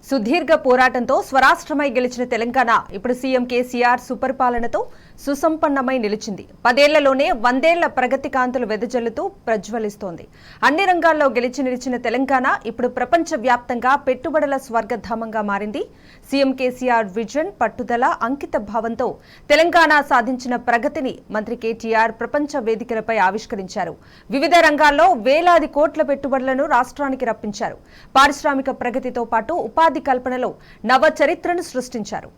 సుదీర్ఘ పోరాటంతో స్వరాష్ట్రమై గెలిచిన తెలంగాణ ఇప్పుడు సీఎం కేసీఆర్ సుపరిపాలనతో సుసంపన్నమై నిలిచింది. 10 ఏళ్లలోనే 100 ఏళ్ల ప్రగతి కాంతులు వెదజల్లుతూ ప్రజ్వలిస్తోంది. అన్ని రంగాల్లో గెలిచి నిలిచిన తెలంగాణ ఇప్పుడు ప్రపంచ వ్యాప్తంగా పెట్టుబడుల స్వర్గధామంగా మారింది. సీఎం కేసీఆర్ విజన్, పట్టుదల, అంకిత భావంతో తెలంగాణ సాధించిన ప్రగతిని మంత్రి కేటీఆర్ ప్రపంచ వేదికలపై ఆవిష్కరించారు. వివిధ రంగాల్లో వేలాది కోట్ల పెట్టుబడులను రాష్ట్రానికి రప్పించారు. పారిశ్రామిక ప్రగతితో పాటు ఉపాధి కల్పనలో నవ చరిత్రను సృష్టించారు.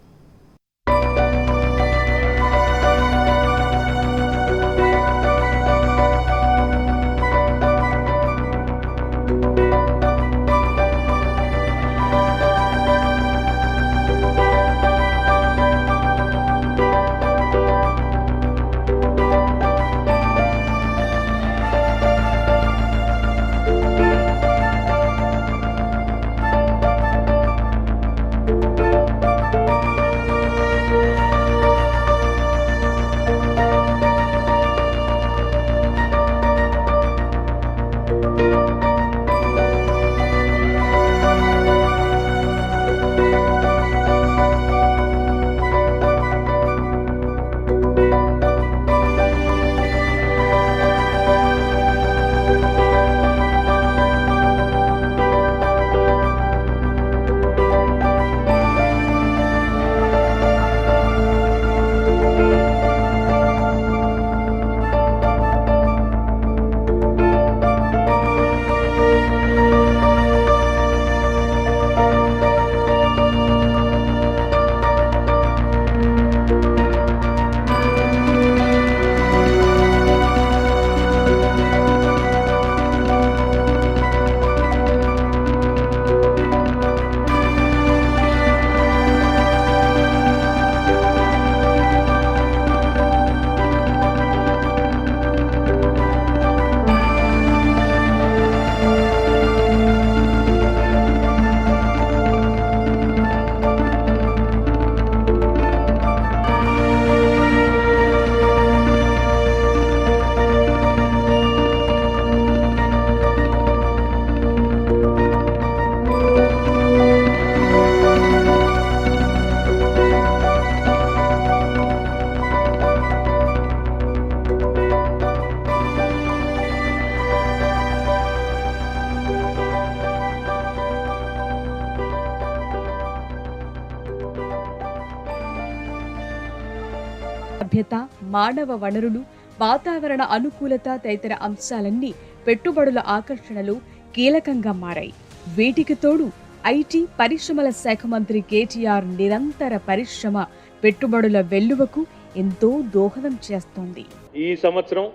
లభ్యత, మానవ వనరులు, వాతావరణ అనుకూలత తదితర అంశాలన్నీ పెట్టుబడుల ఆకర్షణలో కీలకంగా మారాయి. వీటికి తోడు ఐటీ, పరిశ్రమల శాఖ మంత్రి కేటీఆర్ నిరంతర పరిశ్రమ పెట్టుబడుల వెల్లువకు ఎంతో దోహదం చేస్తోంది. ఈ సంవత్సరం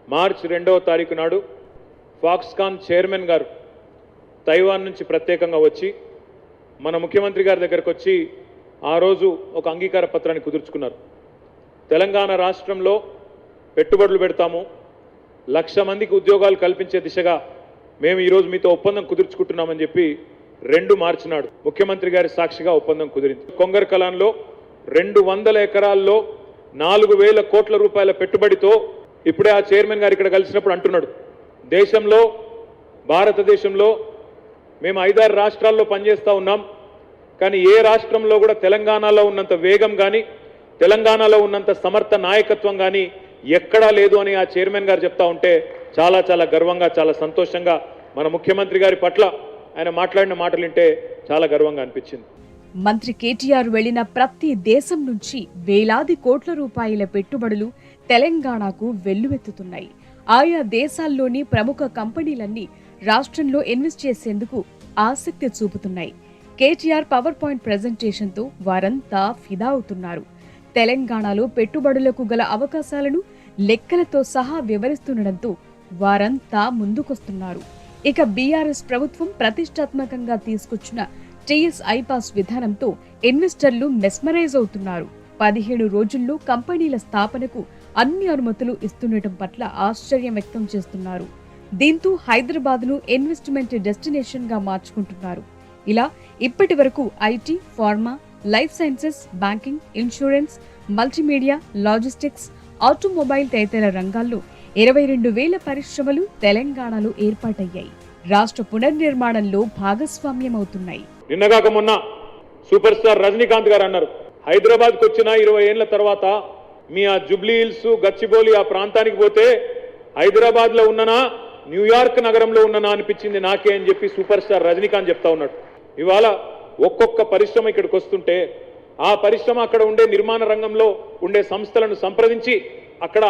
మార్చి 2వ తారీఖు నాడు ఫాక్స్కాన్ చైర్మన్ గారు తైవాన్ నుంచి ప్రత్యేకంగా వచ్చి మన ముఖ్యమంత్రి గారి దగ్గరకు వచ్చి ఆ రోజు ఒక అంగీకార పత్రాన్ని కుదుర్చుకున్నారు. తెలంగాణ రాష్ట్రంలో పెట్టుబడులు పెడతాము, 1,00,000 మందికి ఉద్యోగాలు కల్పించే దిశగా మేము ఈరోజు మీతో ఒప్పందం కుదుర్చుకుంటున్నామని చెప్పి 2 మార్చి నాడు ముఖ్యమంత్రి గారి సాక్షిగా ఒప్పందం కుదిరింది. కొంగర్ కలాన్లో 200 ఎకరాల్లో 4,000 కోట్ల రూపాయల పెట్టుబడితో ఇప్పుడే ఆ చైర్మన్ గారు ఇక్కడ కలిసినప్పుడు అంటున్నాడు, దేశంలో భారతదేశంలో మేము 5-6 రాష్ట్రాల్లో పనిచేస్తూ ఉన్నాం, కానీ ఏ రాష్ట్రంలో కూడా తెలంగాణలో ఉన్నంత వేగం కానీ తెలంగాణలో ఉన్నంత సమర్థ నాయకత్వం కానీ ఎక్కడా లేదు అని ఆ చైర్మన్ గారు చెప్తా ఉంటే చాలా చాలా గర్వంగా, చాలా సంతోషంగా మన ముఖ్యమంత్రి గారి పట్ల ఆయన మాట్లాడిన మాటలు వింటే చాలా గర్వంగా అనిపించింది. మంత్రి కేటీఆర్ వెళ్లిన ప్రతి దేశం నుంచి వేలాది కోట్ల రూపాయల పెట్టుబడులు తెలంగాణకు వెల్లువెత్తుతున్నాయి. ఆయా దేశాల్లోని ప్రముఖ కంపెనీలన్నీ రాష్ట్రంలో ఇన్వెస్ట్ చేసేందుకు ఆసక్తి చూపుతున్నాయి. కేటీఆర్ పవర్ పాయింట్ ప్రెజెంటేషన్తో వారంతా ఫిదా అవుతున్నారు. తెలంగాణలో పెట్టుబడులకు గల అవకాశాలను లెక్కలతో సహా వివరిస్తుండటంతో వారంతా ముందుకొస్తున్నారు. ఇక బీఆర్ఎస్ ప్రభుత్వం ప్రతిష్టాత్మకంగా తీసుకొచ్చిన టీఎస్ ఐపాస్ విధానంతో ఇన్వెస్టర్లు మెస్మరైజ్ అవుతున్నారు. 17 రోజుల్లో కంపెనీల స్థాపనకు అన్ని అనుమతులు ఇస్తుండటం పట్ల ఆశ్చర్యం వ్యక్తం చేస్తున్నారు. దీంతో హైదరాబాద్ను ఇన్వెస్ట్మెంట్ డెస్టినేషన్ గా మార్చుకుంటున్నారు. ఇలా ఇప్పటి వరకు IT, pharma, life sciences, banking, insurance, multimedia, logistics, automobile తదితర రంగాల్లో 22,000 పరిశ్రమలు తెలంగాణలో ఏర్పాటయ్యాయి. రాష్ట్ర పునర్నిర్మాణంలో భాగస్వామ్యమవుతున్నాయి. నిన్నగాక మొన్న సూపర్ స్టార్ రజనీకాంత్ గారు అన్నారు, హైదరాబాద్కి వచ్చిన 20 ఏళ్ల తర్వాత మీ ఆ జూబ్లీ హిల్స్, గచ్చిబౌలి ఆ ప్రాంతానికి పోతే హైదరాబాద్లో ఉన్ననా న్యూయార్క్ నగరంలో ఉన్ననా అనిపించింది నాకే అని చెప్పి సూపర్ స్టార్ రజనీకాంత్ చెప్తా ఉన్నాడు. ఇవాళ ఒక్కొక్క పరిశ్రమ ఇక్కడికి వస్తుంటే ఆ పరిశ్రమ అక్కడ ఉండే నిర్మాణ రంగంలో ఉండే సంస్థలను సంప్రదించి అక్కడ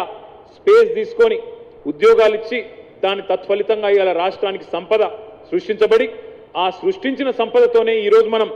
స్పేస్ తీసుకొని ఉద్యోగాలు ఇచ్చి దాని తత్ఫలితంగా ఇవాళ రాష్ట్రానికి సంపద సృష్టించబడి ఆ సృష్టించిన సంపదతోనే ఈరోజు మనం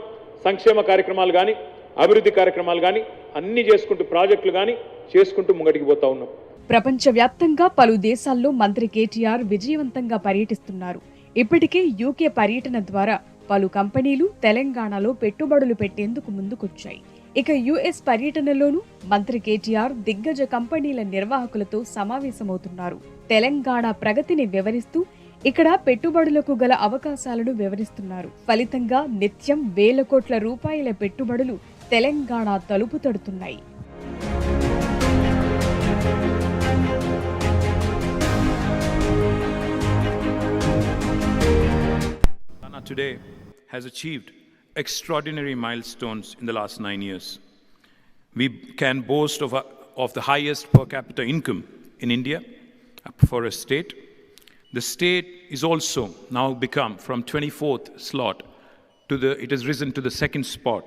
సంక్షేమ కార్యక్రమాలు కానీ అభివృద్ధి కార్యక్రమాలు కానీ అన్ని చేసుకుంటూ ప్రాజెక్టులు కానీ చేసుకుంటూ ముంగటికి పోతా ఉన్నాం. ప్రపంచవ్యాప్తంగా పలు దేశాల్లో మంత్రి కేటీఆర్ విజయవంతంగా పర్యటిస్తున్నారు. ఇప్పటికే యూకే పర్యటన ద్వారా పలు కంపెనీలు తెలంగాణలో పెట్టుబడులు పెట్టేందుకు ముందుకొచ్చాయి. ఇక యుఎస్ పర్యటనలోనూ మంత్రి కేటీఆర్ దిగ్గజ కంపెనీల నిర్వాహకులతో సమావేశమవుతున్నారు. తెలంగాణ ప్రగతిని వివరిస్తూ ఇక్కడ పెట్టుబడులకు గల అవకాశాలను వివరిస్తున్నారు. ఫలితంగా నిత్యం వేల కోట్ల రూపాయల పెట్టుబడులు తెలంగాణ తలుపు తడుతున్నాయి. Today has achieved extraordinary milestones in the last 9 years. We can boast of the highest per capita income in India for a state. The state is also now become from 24th slot it has risen to the second spot.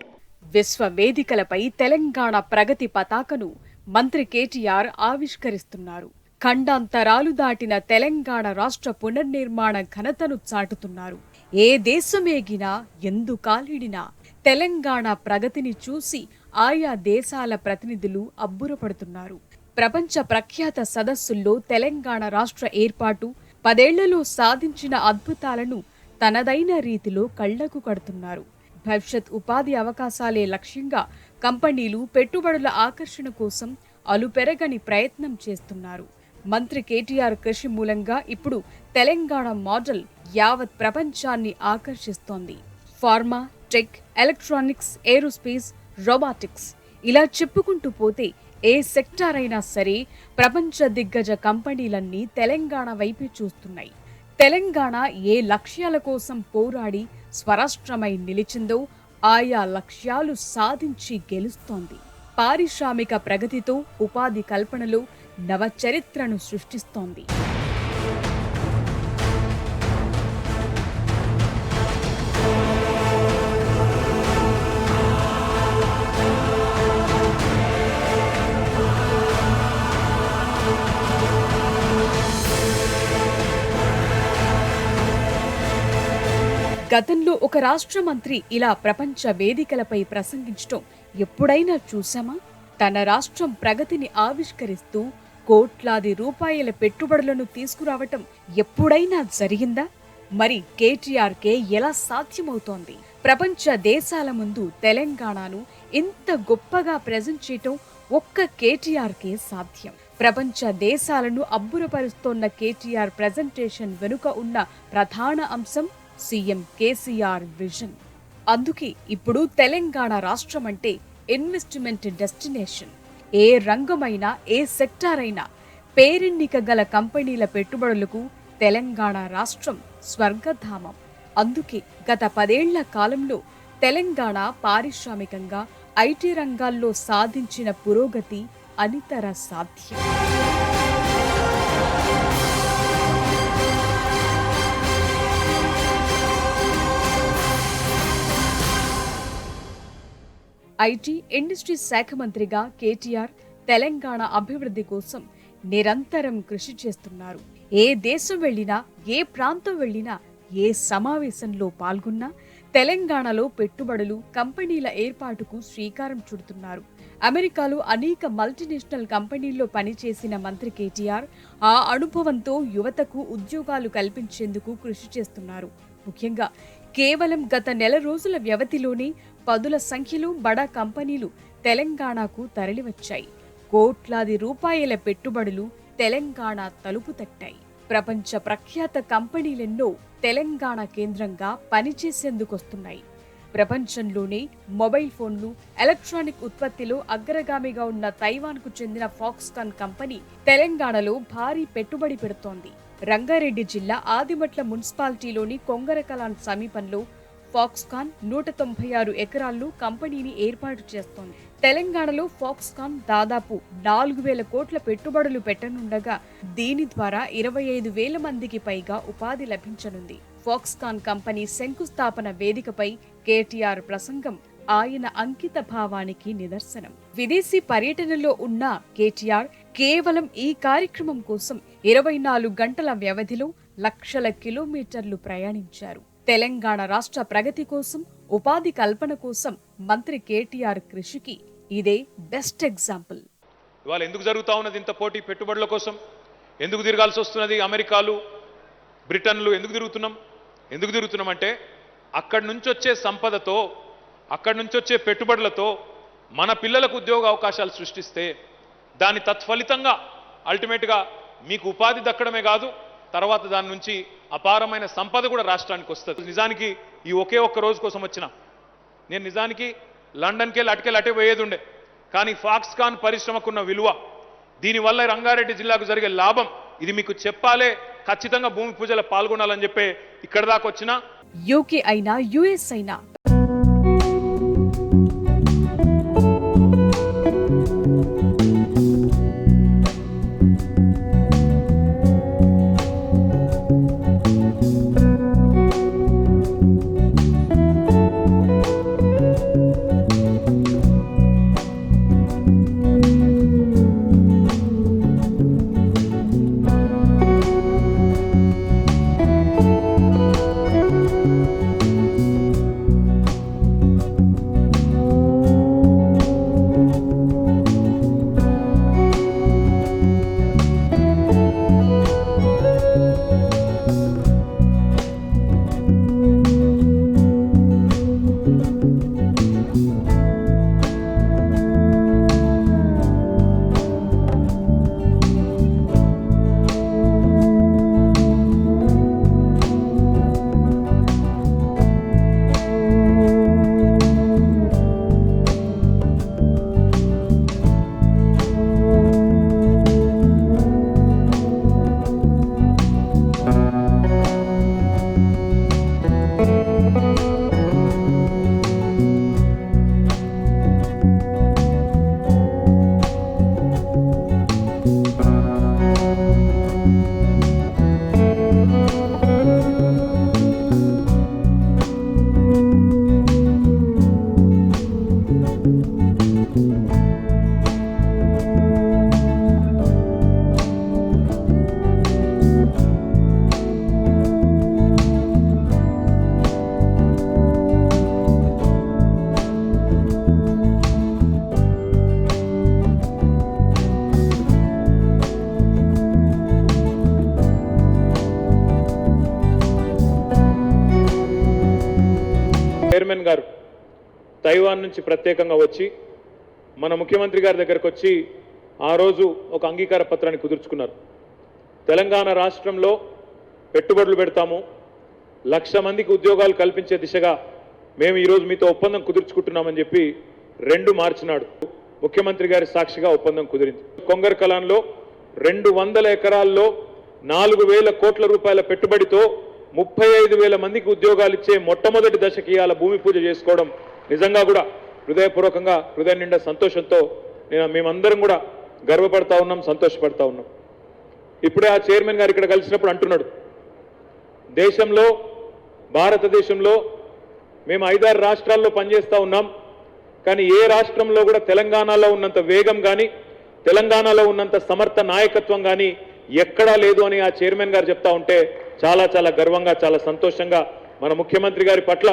విశ్వ వేదికలపై తెలంగాణ ప్రగతి పతాకను మంత్రి కేటీఆర్ ఆవిష్కరిస్తున్నారు. ఖండాంతరాలు దాటిన తెలంగాణ రాష్ట్ర పునర్నిర్మాణ ఘనతను చాటుతున్నారు. ఏ దేశమేగినా ఎందుకాలిడినా తెలంగాణ ప్రగతిని చూసి ఆయా దేశాల ప్రతినిధులు అబ్బురపడుతున్నారు. ప్రపంచ ప్రఖ్యాత సదస్సుల్లో తెలంగాణ రాష్ట్ర ఏర్పాటు 10 ఏళ్లలో సాధించిన అద్భుతాలను తనదైన రీతిలో కళ్లకు కడుతున్నారు. భవిష్యత్ ఉపాధి అవకాశాలే లక్ష్యంగా కంపెనీలు పెట్టుబడుల ఆకర్షణ కోసం అలుపెరగని ప్రయత్నం చేస్తున్నారు. మంత్రి కేటీఆర్ కృషి మూలంగా ఇప్పుడు తెలంగాణ మోడల్ యావత్ ప్రపంచాన్ని ఆకర్షిస్తోంది. Pharma, tech, electronics, aerospace, robotics ఇలా చెప్పుకుంటూ పోతే ఏ సెక్టార్ అయినా సరే ప్రపంచ దిగ్గజ కంపెనీలన్నీ తెలంగాణ వైపే చూస్తున్నాయి. తెలంగాణ ఏ లక్ష్యాల కోసం పోరాడి స్వరాష్ట్రమై నిలిచిందో ఆయా లక్ష్యాలు సాధించి గెలుస్తోంది. పారిశ్రామిక ప్రగతితో ఉపాధి కల్పనలో నవచరిత్రను సృష్టిస్తోంది. గతంలో ఒక రాష్ట్ర మంత్రి ఇలా ప్రపంచ వేదికలపై ప్రసంగించడం ఎప్పుడైనా చూసామా? తన రాష్ట్రం ప్రగతిని ఆవిష్కరిస్తూ కోట్లాది రూపాయల పెట్టుబడులను తీసుకురావటం ఎప్పుడైనా జరిగిందా? మరి కేటీఆర్కే ఎలా సాధ్యమవుతోంది? ప్రపంచ దేశాల ముందు తెలంగాణను ఇంత గొప్పగా ప్రెజెంట్ చేయటం ఒక్క కేటీఆర్కే సాధ్యం. ప్రపంచ దేశాలను అబ్బురపరుస్తోన్న కేటీఆర్ ప్రెజెంటేషన్ వెనుక ఉన్న ప్రధాన అంశం సీఎం కేసీఆర్ విజన్. అందుకే ఇప్పుడు తెలంగాణ రాష్ట్రం అంటే ఇన్వెస్ట్మెంట్ డెస్టినేషన్. ఏ రంగమైనా, ఏ సెక్టార్ అయినా పేరెన్నిక గల కంపెనీల పెట్టుబడులకు తెలంగాణ రాష్ట్రం స్వర్గధామం. అందుకే గత 10 ఏళ్ల కాలంలో తెలంగాణ పారిశ్రామికంగా, ఐటీ రంగాల్లో సాధించిన పురోగతి అనితర సాధ్యం. ఐటీ, ఇండస్ట్రీ శాఖ మంత్రిగా కేటీఆర్ తెలంగాణ అభివృద్ధి కోసం నిరంతరం కృషి చేస్తున్నారు. ఏ దేశం వెళ్లినా, ఏ ప్రాంతం వెళ్లినా, ఏ సమావేశంలో పాల్గొన్నా తెలంగాణలో పెట్టుబడులు, కంపెనీల ఏర్పాటుకు శ్రీకారం చుడుతున్నారు. అమెరికాలో అనేక మల్టీనేషనల్ కంపెనీల్లో పనిచేసిన మంత్రి కేటీఆర్ ఆ అనుభవంతో యువతకు ఉద్యోగాలు కల్పించేందుకు కృషి చేస్తున్నారు. ముఖ్యంగా కేవలం గత నెల రోజుల వ్యవధిలోనే 10ల సంఖ్యలో బడా కంపెనీలు తెలంగాణకు తరలివచ్చాయి. కోట్లాది రూపాయల పెట్టుబడులు తెలంగాణ తలుపు తట్టాయి. ప్రపంచ ప్రఖ్యాత కంపెనీలెన్నో తెలంగాణ కేంద్రంగా పనిచేసేందుకొస్తున్నాయి. ప్రపంచంలోనే మొబైల్ ఫోన్లు, ఎలక్ట్రానిక్ ఉత్పత్తిలో అగ్రగామిగా ఉన్న తైవాన్కు చెందిన ఫాక్స్కాన్ కంపెనీ తెలంగాణలో భారీ పెట్టుబడి పెడుతోంది. రంగారెడ్డి జిల్లా ఆదిమట్ల మున్సిపాలిటీలోని కొంగరకలాన్ సమీపంలో ఫాక్స్కాన్ 196 ఎకరాల్లో కంపెనీని ఏర్పాటు చేస్తోంది. తెలంగాణలో ఫాక్స్కాన్ దాదాపు 4,000 కోట్ల పెట్టుబడులు పెట్టనుండగా దీని ద్వారా 25,000 మందికి పైగా ఉపాధి లభించనుంది. ఫాక్స్కాన్ కంపెనీ శంకుస్థాపన వేదికపై కేటీఆర్ ప్రసంగం ఆయన అంకిత భావానికి నిదర్శనం. విదేశీ పర్యటనలో ఉన్న కేటీఆర్ కేవలం ఈ కార్యక్రమం కోసం 24 గంటల వ్యవధిలో లక్షల కిలోమీటర్లు ప్రయాణించారు. తెలంగాణ రాష్ట్ర ప్రగతి కోసం, ఉపాధి కల్పన కోసం మంత్రి కేటీఆర్ కృషికి ఇదే బెస్ట్ ఎగ్జాంపుల్. ఇవాళ ఎందుకు జరుగుతా ఉన్నది ఇంత పోటీ పెట్టుబడుల కోసం? ఎందుకు తిరగాల్సి వస్తున్నది? అమెరికాలు, బ్రిటన్లు ఎందుకు తిరుగుతున్నాం అంటే అక్కడి నుంచి వచ్చే సంపదతో, అక్కడి నుంచి వచ్చే పెట్టుబడులతో మన పిల్లలకు ఉద్యోగ అవకాశాలు సృష్టిస్తే దాని తత్ఫలితంగా అల్టిమేట్గా మీకు ఉపాధి దక్కడమే కాదు, తర్వాత దాని నుంచి అపారమైన సంపద కూడా రాష్ట్రానికి వస్తుంది. నిజానికి ఈ ఒకే ఒక్క రోజు కోసం వచ్చిన నేను నిజానికి లండన్కి వెళ్ళి అటే పోయేది ఉండే, కానీ ఫాక్స్కాన్ పరిశ్రమకున్న విలువ, దీనివల్ల రంగారెడ్డి జిల్లాకు జరిగే లాభం, ఇది మీకు చెప్పాలే, ఖచ్చితంగా భూమి పూజలో పాల్గొనాలని చెప్పి ఇక్కడ దాకా వచ్చిన. యూకే అయినా యుఎస్ అయినా చైర్మన్ గారు తైవాన్ నుంచి ప్రత్యేకంగా వచ్చి మన ముఖ్యమంత్రి గారి దగ్గరకు వచ్చి ఆ రోజు ఒక అంగీకార పత్రాన్ని కుదుర్చుకున్నారు. తెలంగాణ రాష్ట్రంలో పెట్టుబడులు పెడతాము, 1,00,000 మందికి ఉద్యోగాలు కల్పించే దిశగా మేము ఈరోజు మీతో ఒప్పందం కుదుర్చుకుంటున్నామని చెప్పి 2 మార్చి నాడు ముఖ్యమంత్రి గారి సాక్షిగా ఒప్పందం కుదిరింది. కొంగర్ కలాన్లో 200 ఎకరాల్లో 4,000 కోట్ల రూపాయల పెట్టుబడితో 35,000 మందికి ఉద్యోగాలు ఇచ్చే మొట్టమొదటి దశకి ఇవాళ భూమి పూజ చేసుకోవడం నిజంగా కూడా హృదయపూర్వకంగా, హృదయం నిండా సంతోషంతో మేమందరం కూడా గర్వపడతా ఉన్నాం, సంతోషపడతా ఉన్నాం. ఇప్పుడే ఆ చైర్మన్ గారు ఇక్కడ కలిసినప్పుడు అంటున్నాడు, దేశంలో, భారతదేశంలో మేము 5-6 రాష్ట్రాల్లో పనిచేస్తూ ఉన్నాం, కానీ ఏ రాష్ట్రంలో కూడా తెలంగాణలో ఉన్నంత వేగం కానీ, తెలంగాణలో ఉన్నంత సమర్థ నాయకత్వం కానీ ఎక్కడా లేదు అని ఆ చైర్మన్ గారు చెప్తా ఉంటే చాలా చాలా గర్వంగా, చాలా సంతోషంగా, మన ముఖ్యమంత్రి గారి పట్ల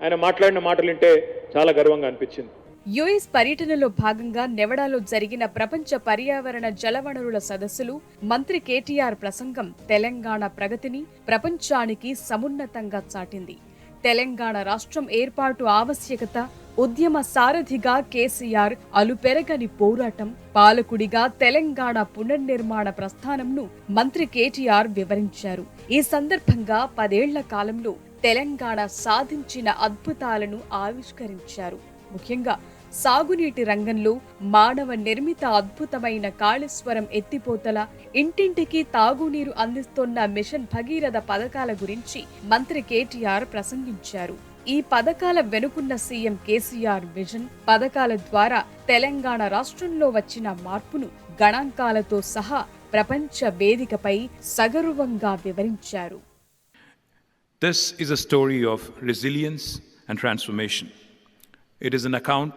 ఆయన మాట్లాడిన మాటలు వింటే చాలా గర్వంగా అనిపించింది. యుఎస్ పర్యటనలో భాగంగా నెవడాలో జరిగిన ప్రపంచ పర్యావరణ జలవనరుల సదస్సులు మంత్రి కేటీఆర్ ప్రసంగం తెలంగాణ ప్రగతిని ప్రపంచానికి సమున్నతంగా చాటింది. తెలంగాణ రాష్ట్రం ఏర్పాటు ఆవశ్యకత, ఉద్యమ సారథిగా కేసీఆర్ అలుపెరగని పోరాటం, పాలకుడిగా తెలంగాణ పునర్నిర్మాణ ప్రస్థానంను మంత్రి కేటీఆర్ వివరించారు. ఈ సందర్భంగా 10 ఏళ్ల కాలంలో తెలంగాణ సాధించిన అద్భుతాలను ఆవిష్కరించారు. ముఖ్యంగా సాగునీటి రంగంలో మానవ నిర్మిత అద్భుతమైన కాళేశ్వరం ఎత్తిపోతల, ఇంటింటికి తాగునీరు అందిస్తోన్న మిషన్ భగీరథ పథకాల గురించి మంత్రి కేటీఆర్ ప్రసంగించారు. ఈ పథకాల వెనుకున్న సీఎం కేసీఆర్ విజన్, పథకాల ద్వారా తెలంగాణ రాష్ట్రంలో వచ్చిన మార్పును గణాంకాలతో సహా ప్రపంచ వేదికపై సగర్వంగా వివరించారు. This is a story of resilience and transformation. It is an account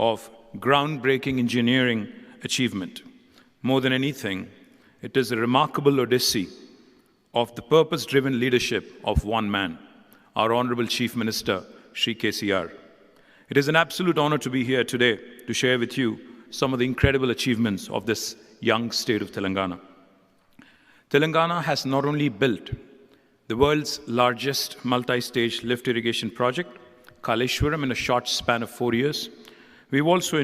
of groundbreaking engineering achievement. More than anything, it is a remarkable odyssey of the purpose-driven leadership of one man, our Honorable Chief Minister, Shri KCR. It is an absolute honor to be here today to share with you some of the incredible achievements of this young state of Telangana. Telangana has not only built the world's largest multi-stage lift irrigation project, Kaleshwaram, in a short span of 4 years, we've also